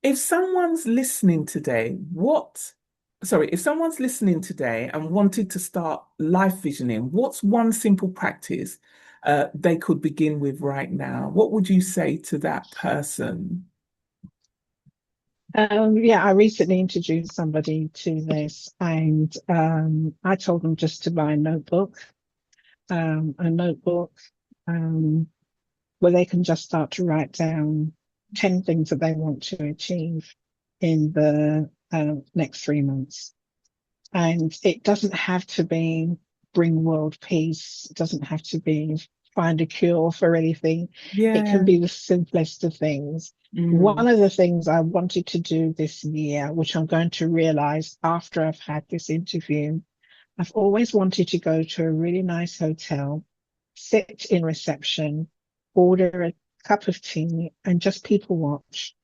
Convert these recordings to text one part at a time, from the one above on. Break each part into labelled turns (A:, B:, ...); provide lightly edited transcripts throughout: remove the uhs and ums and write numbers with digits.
A: If someone's listening today, if someone's listening today and wanted to start life visioning, what's one simple practice they could begin with right now? What would you say to that person?
B: Yeah, I recently introduced somebody to this, and I told them just to buy a notebook um, where they can just start to write down 10 things that they want to achieve in the next 3 months. And it doesn't have to be bring world peace. It doesn't have to be find a cure for anything. It can
A: Yeah.
B: be the simplest of things.
A: Mm,
B: One of the things I wanted to do this year, which I'm going to realize after I've had this interview, I've always wanted to go to a really nice hotel, sit in reception, order a cup of tea, and just people watch,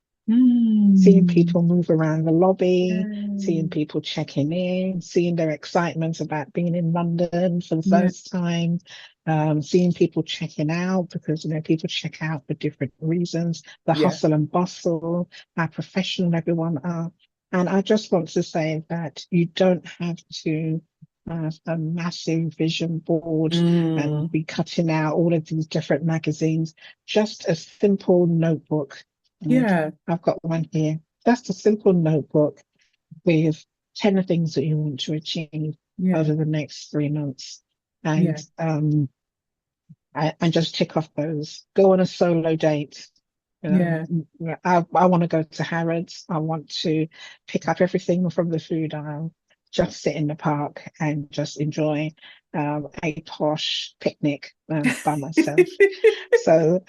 B: seeing
A: mm,
B: people move around the lobby, seeing
A: yeah.
B: people checking in, seeing their excitement about being in London for the
A: Yeah.
B: first time, seeing people checking out because people check out for different reasons, the
A: Yeah.
B: hustle and bustle, how professional everyone are. And I just want to say that you don't have to have a massive vision board and
A: Mm,
B: be cutting out all of these different magazines. Just a simple notebook.
A: yeah.
B: I've got one here. Just a simple notebook with 10 things that you want to achieve
A: Yeah.
B: over the next 3 months. And
A: Yeah.
B: and just tick off those. Go on a solo date.
A: Yeah.
B: I want to go to Harrods. I want to pick up everything from the food aisle, just sit in the park and just enjoy a posh picnic by myself. So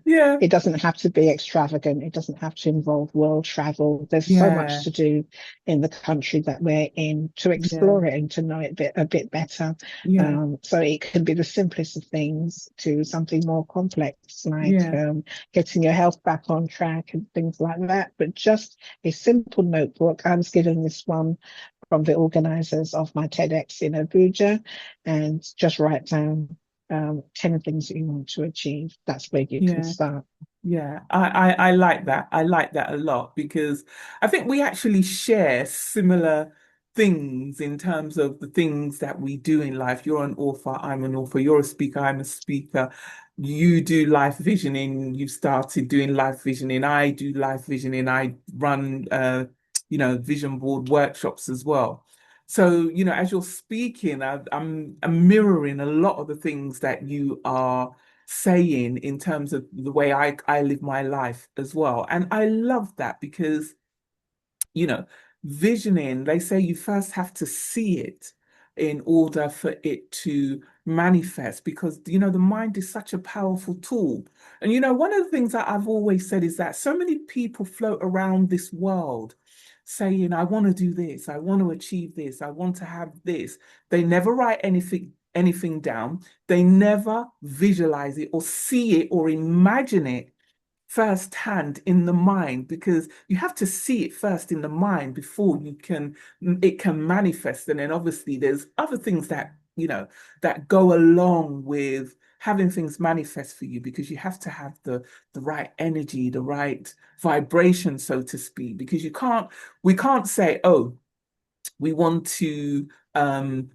A: Yeah.
B: it doesn't have to be extravagant. It doesn't have to involve world travel. There's so much
A: Yeah.
B: to do in the country that we're in to
A: Yeah.
B: explore it and to know it a bit better.
A: Yeah.
B: So it can be the simplest of things to something more complex, like
A: Yeah.
B: getting your health back on track and things like that. But just a simple notebook. I was given this one from the organizers of my TEDx in Abuja, and just write down 10 things that you want to achieve. That's where you can
A: Yeah.
B: start.
A: Yeah, I like that. I like that a lot because I think we actually share similar things in terms of the things that we do in life. You're an author, I'm an author, you're a speaker, I'm a speaker. You do life visioning, you started doing life visioning, I do life visioning, I run vision board workshops as well. So, as you're speaking, I'm mirroring a lot of the things that you are saying in terms of the way I live my life as well. And I love that because, you know, visioning, they say you first have to see it in order for it to manifest because, the mind is such a powerful tool. And, one of the things that I've always said is that so many people float around this world saying, I want to do this, I want to achieve this, I want to have this. They never write anything down. They never visualize it or see it or imagine it firsthand in the mind because you have to see it first in the mind before it can manifest. And then obviously there's other things that go along with having things manifest for you because you have to have the right energy, the right vibration, so to speak, because we can't say, oh, we want to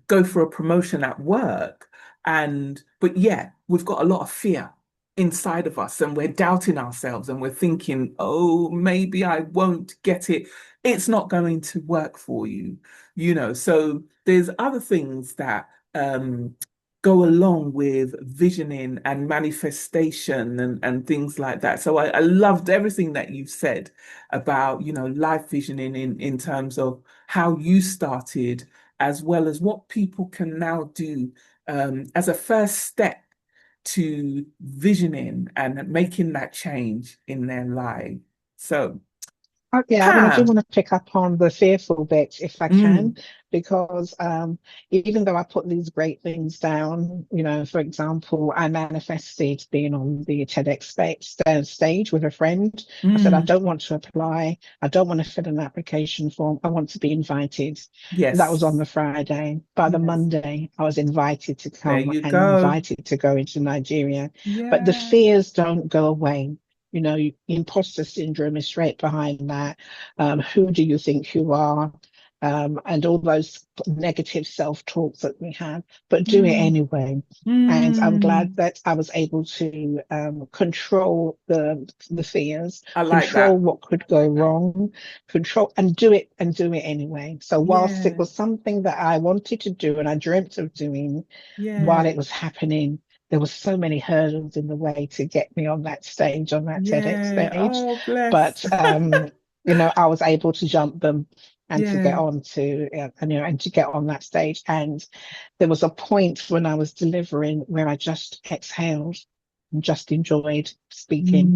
A: go for a promotion at work, but yeah, we've got a lot of fear inside of us and we're doubting ourselves and we're thinking, oh, maybe I won't get it. It's not going to work for you, So there's other things that go along with visioning and manifestation and things like that. So I loved everything that you've said about, life visioning in terms of how you started, as well as what people can now do as a first step to visioning and making that change in their life. So,
B: Yeah, I mean, I do
A: Pam,
B: want to pick up on the fearful bit if I can,
A: mm,
B: because even though I put these great things down, for example, I manifested being on the TEDx stage with a friend. I said, I
A: mm,
B: don't want to apply. I don't want to fill an application form. I want to be invited. That was on
A: yes,
B: the Friday. By the
A: yes,
B: Monday, I was invited to
A: there
B: come
A: you
B: and
A: go.
B: invited to go into Nigeria. But the
A: Yeah,
B: fears don't go away. You know, imposter syndrome is straight behind that. Who do you think you are? And all those negative self-talks that we have, but do it
A: Mm,
B: anyway. And I'm glad
A: mm.
B: that I was able to control the fears,
A: I like
B: control
A: that.
B: what could go wrong, control and do it anyway. So whilst it
A: Yeah,
B: was something that I wanted to do and I dreamt of doing while
A: yeah,
B: it was happening, there were so many hurdles in the way to get me on that stage, on that TEDx
A: yeah.
B: stage.
A: Oh, bless.
B: But you know, I was able to jump them and to get
A: Yeah.
B: on to and, you know, and to get on that stage. And there was a point when I was delivering where I just exhaled and just enjoyed speaking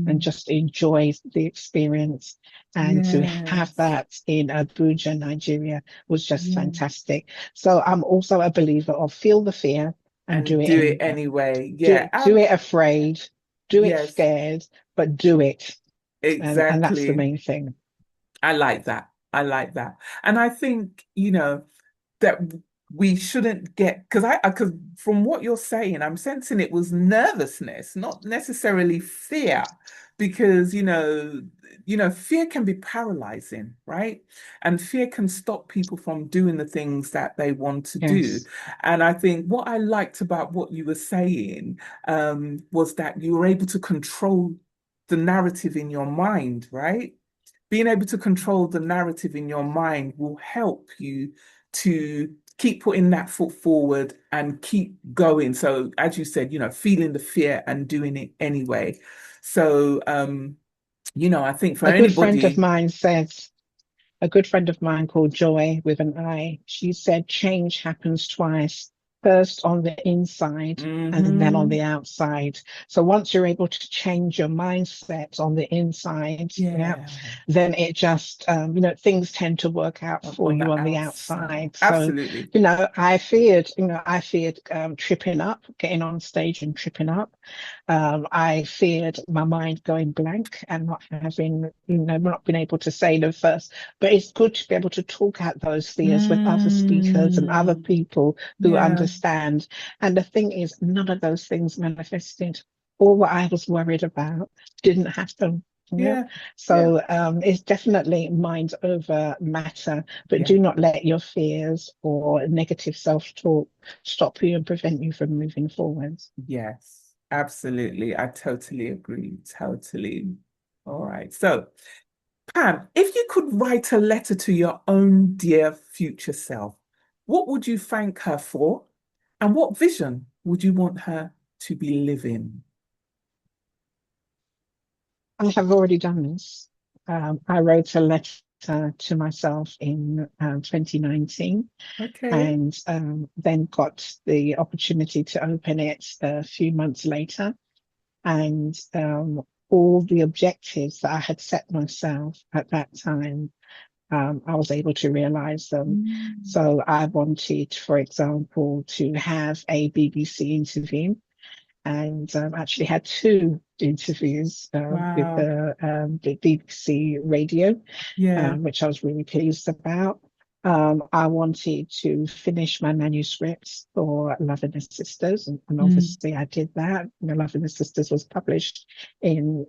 B: and
A: Mm,
B: just enjoyed the experience. And to have
A: yes.
B: that in Abuja, Nigeria was just
A: Yeah.
B: fantastic. So I'm also a believer of feel the fear and do
A: And
B: it
A: do it
B: anyway.
A: anyway. Yeah.
B: Do it afraid, do it
A: Yes,
B: scared, but do it. And that's the
A: exactly.
B: main thing.
A: I like that. I like that. And I think, that we shouldn't get, because from what you're saying, I'm sensing it was nervousness, not necessarily fear, because fear can be paralyzing, right? And fear can stop people from doing the things that they want to do.
B: Yes.
A: And I think what I liked about what you were saying was that you were able to control the narrative in your mind, right? Being able to control the narrative in your mind will help you to keep putting that foot forward and keep going. So, as you said, feeling the fear and doing it anyway. So, I think for
B: A good friend of
A: anybody,
B: mine says, a good friend of mine called Joy with an I, she said change happens twice, first on the inside and then on
A: hmm
B: the outside. So once you're able to change your mindset on the inside, yeah,
A: yeah,
B: then it just, you know, things tend to work out for
A: on
B: you
A: the
B: on the
A: outside,
B: outside. So,
A: absolutely.
B: you know, I feared tripping up, getting on stage and tripping up. I feared my mind going blank and not having, you know, not being able to say the first, but it's good to be able to talk out those fears with other speakers and other
A: Mm,
B: people who
A: yeah,
B: understand. And the thing is, none of those things manifested. All what I was worried about didn't happen. Yeah.
A: yeah, yeah,
B: So it's definitely mind over matter, but
A: yeah.
B: do not let your fears or negative self-talk stop you and prevent you from moving forwards.
A: Yes, absolutely. I totally agree. Totally. All right. So, Pam, if you could write a letter to your own dear future self, what would you thank her for? And what vision would you want her to be living?
B: I have already done this. I wrote a letter to myself in 2019
A: Okay.
B: and then got the opportunity to open it a few months later. And all the objectives that I had set myself at that time, I was able to realize them.
A: Mm.
B: So I wanted, for example, to have a BBC interview and actually had two interviews with
A: Wow.
B: the BBC radio,
A: Yeah.
B: which I was really pleased about. I wanted to finish my manuscripts for Love and the Sisters, and
A: Mm.
B: obviously I did that. Love and the Sisters was published in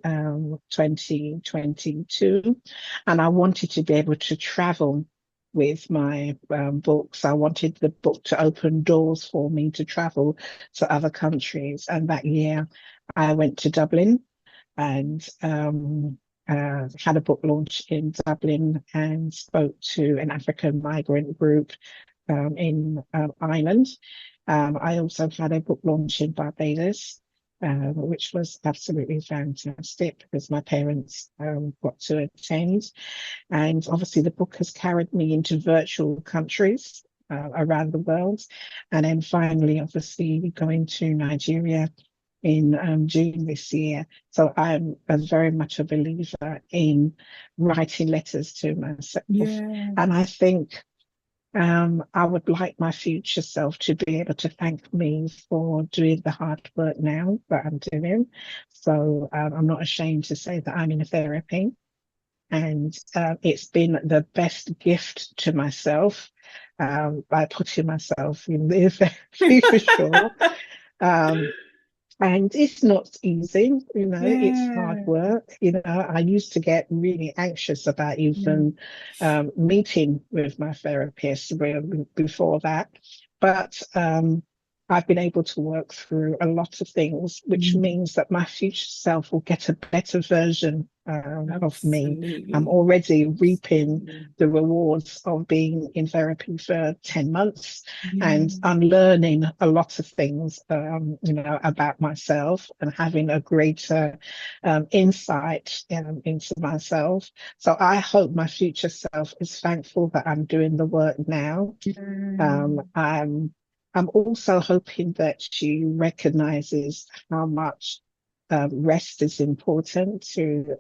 B: 2022, and I wanted to be able to travel with my books. I wanted the book to open doors for me to travel to other countries. And that year, I went to Dublin and had a book launch in Dublin and spoke to an African migrant group in Ireland. I also had a book launch in Barbados, which was absolutely fantastic because my parents got to attend. And obviously, the book has carried me into virtual countries around the world. And then finally, obviously, going to Nigeria in June this year. So I'm very much a believer in writing letters to myself.
A: Yeah.
B: And I think I would like my future self to be able to thank me for doing the hard work now that I'm doing. So I'm not ashamed to say that I'm in a therapy. And it's been the best gift to myself by putting myself in the therapy for sure. Um, And it's not easy, it's hard
A: Yeah.
B: work. I used to get really anxious about
A: Yeah.
B: even meeting with my therapist before that. But I've been able to work through a lot of things, which
A: Mm.
B: means that my future self will get a better version of me. I'm
A: Absolutely.
B: already reaping
A: Absolutely.
B: the rewards of being in therapy for 10 months
A: Yeah.
B: and unlearning a lot of things, about myself and having a greater insight into myself. So I hope my future self is thankful that I'm doing the work now.
A: Yeah.
B: I'm also hoping that she recognizes how much rest is important to,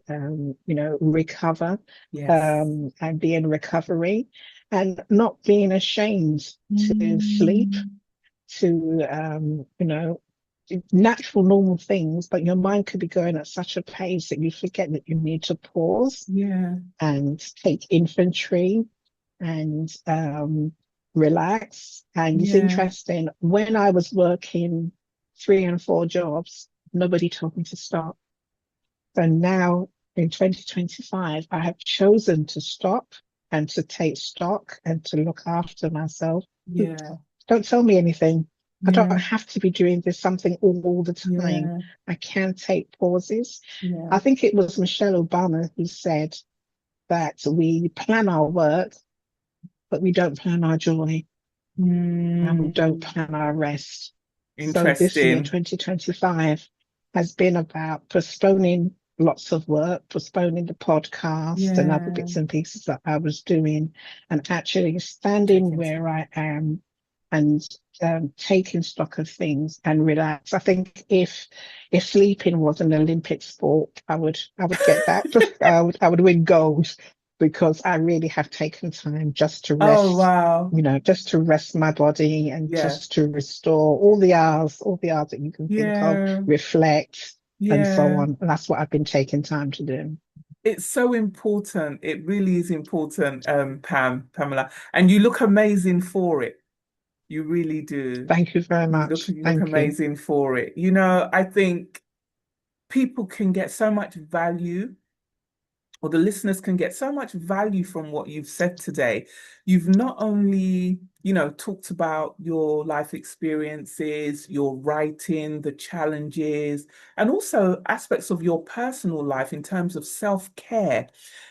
B: recover
A: Yes.
B: and be in recovery and not being ashamed to sleep,
A: Mm.
B: to, natural, normal things, but your mind could be going at such a pace that you forget that you need to pause
A: Yeah.
B: and take inventory and relax. And it's
A: Yeah.
B: interesting, when I was working 3 and 4 jobs, nobody told me to stop. So now in 2025, I have chosen to stop and to take stock and to look after myself.
A: Yeah.
B: Don't tell me anything. I don't
A: Yeah.
B: have to be doing this something all the time.
A: Yeah.
B: I can take pauses.
A: Yeah.
B: I think it was Michelle Obama who said that we plan our work, but we don't plan our joy and we don't
A: Mm.
B: plan our rest. So this year,
A: Interesting.
B: 2025, has been about postponing lots of work, postponing the podcast and other
A: Yeah.
B: bits and pieces that I was doing, and actually standing
A: Taking
B: where
A: time.
B: I am and taking stock of things and relax. I think if sleeping was an Olympic sport, I would get that. I would win gold because I really have taken time just to
A: Oh,
B: rest,
A: wow.
B: just to rest my body and
A: Yeah.
B: just to restore all the hours that you can think of,
A: Yeah.
B: reflect and so
A: Yeah.
B: on. And that's what I've been taking time to do.
A: It's so important. It really is important, Pamela. And you look amazing for it. You really do.
B: Thank you very
A: You look
B: much.
A: you look
B: Thank you.
A: amazing for it. I think people can get so much value, or the listeners can get so much value from what you've said today. You've not only, talked about your life experiences, your writing, the challenges, and also aspects of your personal life in terms of self-care,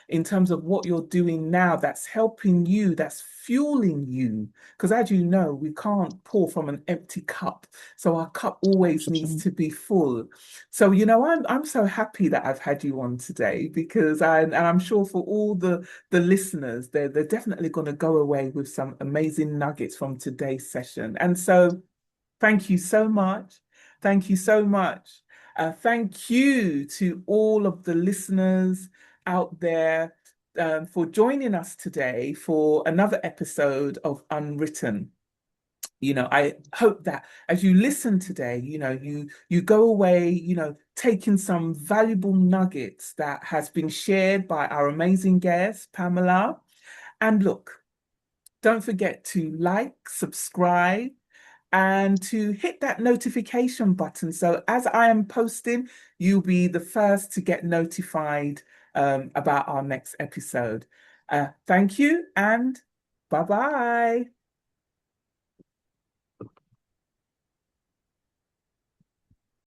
A: in terms of what you're doing now that's helping you, that's fueling you. Because as you know, we can't pour from an empty cup. So our cup always needs
B: Absolutely.
A: to be full. So, I'm so happy that I've had you on today because I'm sure for all the listeners, they're definitely going to go away with some amazing nuggets from today's session. And so thank you so much. Thank you so much. Thank you to all of the listeners out there for joining us today for another episode of Unwritten. I hope that as you listen today, you go away, taking some valuable nuggets that has been shared by our amazing guest, Pamela. And look, don't forget to like, subscribe, and to hit that notification button. So as I am posting, you'll be the first to get notified about our next episode. Thank you and bye-bye.